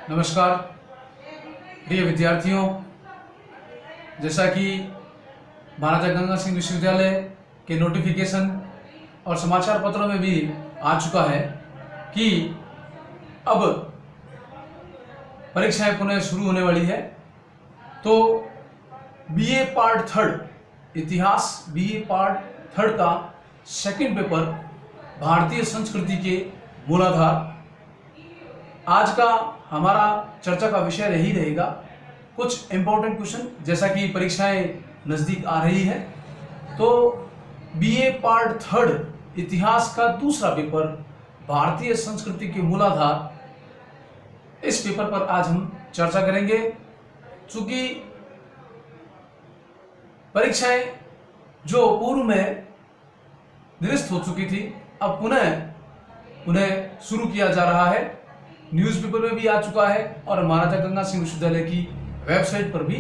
नमस्कार प्रिय विद्यार्थियों, जैसा कि महाराजा गंगा सिंह विश्वविद्यालय के नोटिफिकेशन और समाचार पत्रों में भी आ चुका है कि अब परीक्षाएं पुनः शुरू होने वाली है। तो बीए पार्ट थर्ड इतिहास बीए पार्ट थर्ड का सेकंड पेपर भारतीय संस्कृति के मूलाधार, आज का हमारा चर्चा का विषय यही रहेगा। कुछ इंपॉर्टेंट क्वेश्चन, जैसा कि परीक्षाएं नजदीक आ रही है, तो बीए पार्ट थर्ड इतिहास का दूसरा पेपर भारतीय संस्कृति के मूलाधार, इस पेपर पर आज हम चर्चा करेंगे। चूंकि परीक्षाएं जो पूर्व में निरस्त हो चुकी थी, अब पुनः उन्हें शुरू किया जा रहा है। न्यूज़पेपर में भी आ चुका है और महाराजा गंगा सिंह विश्वविद्यालय की वेबसाइट पर भी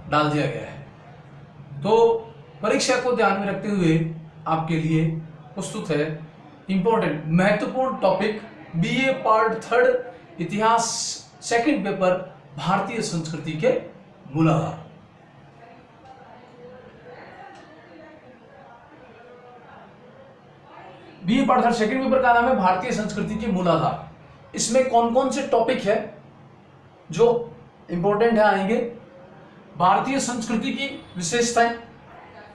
डाल दिया गया है। तो परीक्षा को ध्यान में रखते हुए आपके लिए प्रस्तुत है इंपॉर्टेंट महत्वपूर्ण टॉपिक बीए पार्ट थर्ड इतिहास सेकंड पेपर भारतीय संस्कृति के मूलाधार। BA part third second paper का नाम है भारतीय संस्कृति के मूलाधार। इसमें कौन कौन से टॉपिक है जो इंपॉर्टेंट है आएंगे? भारतीय संस्कृति की विशेषताएं,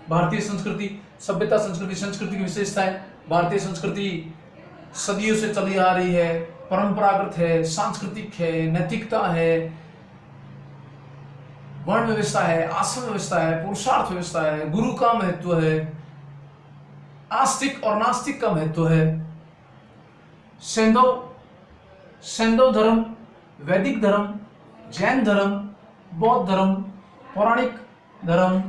भारतीय संस्कृति सभ्यता, संस्कृति की विशेषताएं। भारतीय संस्कृति सदियों से चली आ रही है, परंपरागत है, सांस्कृतिक है, नैतिकता है, वर्ण व्यवस्था है, आश्रम व्यवस्था है, पुरुषार्थ व्यवस्था है, गुरु का महत्व है, आस्तिक और नास्तिक का महत्व है, सैंधव धर्म, वैदिक धर्म, जैन धर्म, बौद्ध धर्म, पौराणिक धर्म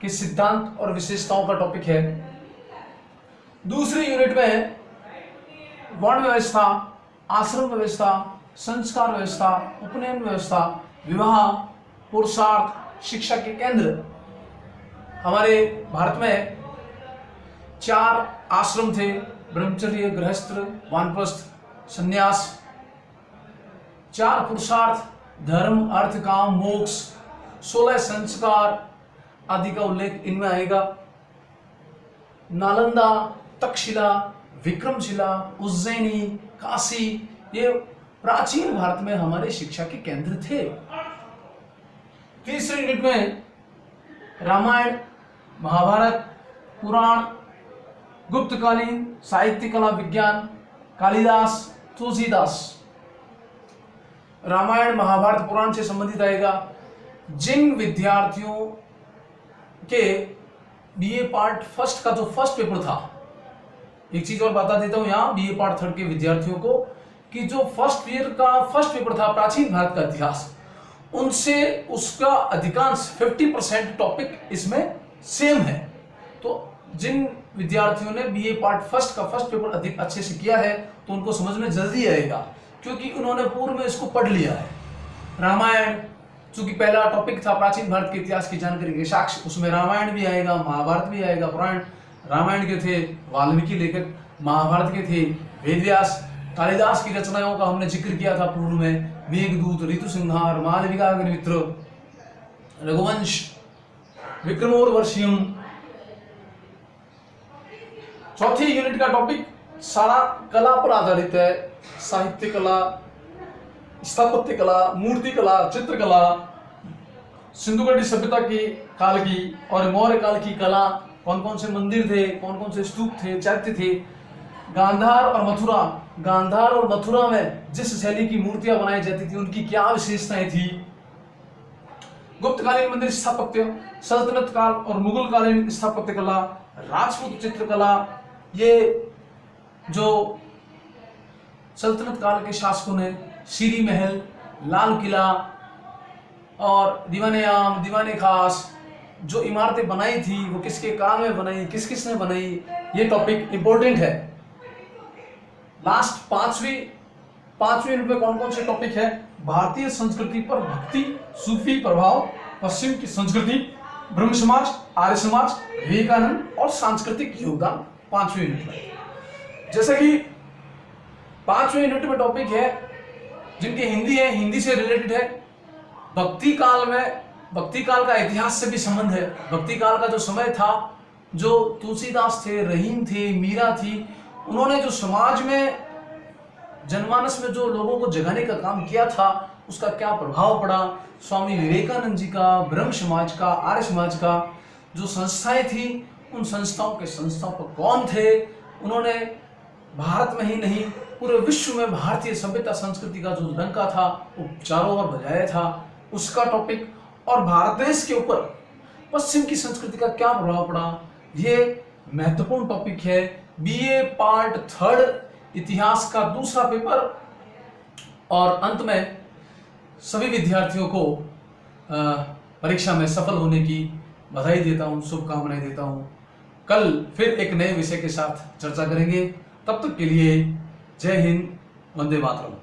के सिद्धांत और विशेषताओं का टॉपिक है। दूसरी यूनिट में वर्ण व्यवस्था, आश्रम व्यवस्था, संस्कार व्यवस्था, उपनयन व्यवस्था, विवाह, पुरुषार्थ, शिक्षा के केंद्र। हमारे भारत में 4 आश्रम थे: ब्रह्मचर्य, गृहस्थ, वानप्रस्थ, संन्यास। 4 पुरुषार्थ: धर्म, अर्थ, काम, मोक्ष। 16 संस्कार आदि का उल्लेख इनमें आएगा। नालंदा, तक्षशिला, विक्रमशिला, उज्जैनी, काशी, ये प्राचीन भारत में हमारे शिक्षा के केंद्र थे। तीसरी यूनिट में रामायण, महाभारत, पुराण, गुप्तकालीन साहित्य, कला, विज्ञान, कालिदास, तुलसीदास। रामायण, महाभारत, पुराण से संबंधित आएगा। जिन विद्यार्थियों के बीए पार्ट फर्स्ट का जो फर्स्ट पेपर था, एक चीज और बता देता हूं यहां बीए पार्ट थर्ड के विद्यार्थियों को, कि जो फर्स्ट ईयर का फर्स्ट पेपर था प्राचीन भारत का इतिहास, उनसे उसका अधिकांश 50% टॉपिक इसमें सेम है। तो जिन विद्यार्थियों ने बीए पार्ट फर्स्ट का फर्स्ट पेपर अधिक अच्छे से किया है, तो उनको समझ में जल्दी आएगा, क्योंकि उन्होंने पूर्व में इसको पढ़ लिया है। रामायण चूंकि पहला टॉपिक था प्राचीन भारत के इतिहास की जानकारी के साक्ष्य, उसमें रामायण भी आएगा, महाभारत भी आएगा। पुराण रामायण के थे वाल्मीकि लेखक, महाभारत के थे वेदव्यास। कालिदास की रचनाओं का हमने जिक्र किया था पूर्व में: मेघदूत, ऋतुसंहार, मालविकाग्निमित्र, रघुवंश, विक्रमोर्वशीयम। चौथी यूनिट का टॉपिक सारा कला पर आधारित है: साहित्य कला, स्थापत्य कला, मूर्ति कला, चित्रकला, सिंधु घाटी सभ्यता की काल की और मौर्य काल की कला, कौन कौन से मंदिर थे, कौन कौन से स्तूप थे, चैत्य थे। गांधार और मथुरा, गांधार और मथुरा में जिस शैली की मूर्तियां बनाई जाती थी, उनकी क्या विशेषताएं थी। गुप्तकालीन मंदिर स्थापत्य, सल्तनत काल और मुगल कालीन स्थापत्य कला, राजपूत चित्रकला। ये जो सल्तनत काल के शासकों ने सीरी महल, लाल किला और दीवाने आम, दीवाने खास जो इमारतें बनाई थी, वो किसके काल में बनाई, किस किसने बनाई, ये टॉपिक इंपॉर्टेंट है। लास्ट पांचवी यूनिट में कौन कौन से टॉपिक है? भारतीय संस्कृति पर भक्ति, सूफी प्रभाव, पश्चिम की संस्कृति, ब्रह्म समाज, आर्य समाज, विवेकानंद और सांस्कृतिक योगदान 5वीं यूनिट में। जैसे कि 5वें यूनिट में टॉपिक है जिनकी हिंदी है, हिंदी से रिलेटेड है। भक्ति काल में, भक्ति काल का इतिहास से भी संबंध है। भक्ति काल का जो समय था, जो तुलसीदास थे, रहीम थे, मीरा थी, उन्होंने जो समाज में, जनमानस में जो लोगों को जगाने का काम किया था, उसका क्या प्रभाव पड़ा। स्वामी विवेकानंद जी का, ब्रह्म समाज का, आर्य समाज का जो संस्थाएं थी, उन संस्थाओं के संस्थापक कौन थे, उन्होंने भारत में ही नहीं पूरे विश्व में भारतीय सभ्यता संस्कृति का जो डंका था वो चारों ओर बजाया था, उसका टॉपिक, और भारत देश के ऊपर पश्चिम की संस्कृति का क्या प्रभाव पड़ा, ये महत्वपूर्ण टॉपिक है। बीए पार्ट 3 इतिहास का दूसरा पेपर। और अंत में सभी विद्यार्थियों को परीक्षा में सफल होने की बधाई देता हूँ, शुभकामनाएं देता हूँ। कल फिर एक नए विषय के साथ चर्चा करेंगे। तब तक के लिए जय हिंद, वंदे मातरम।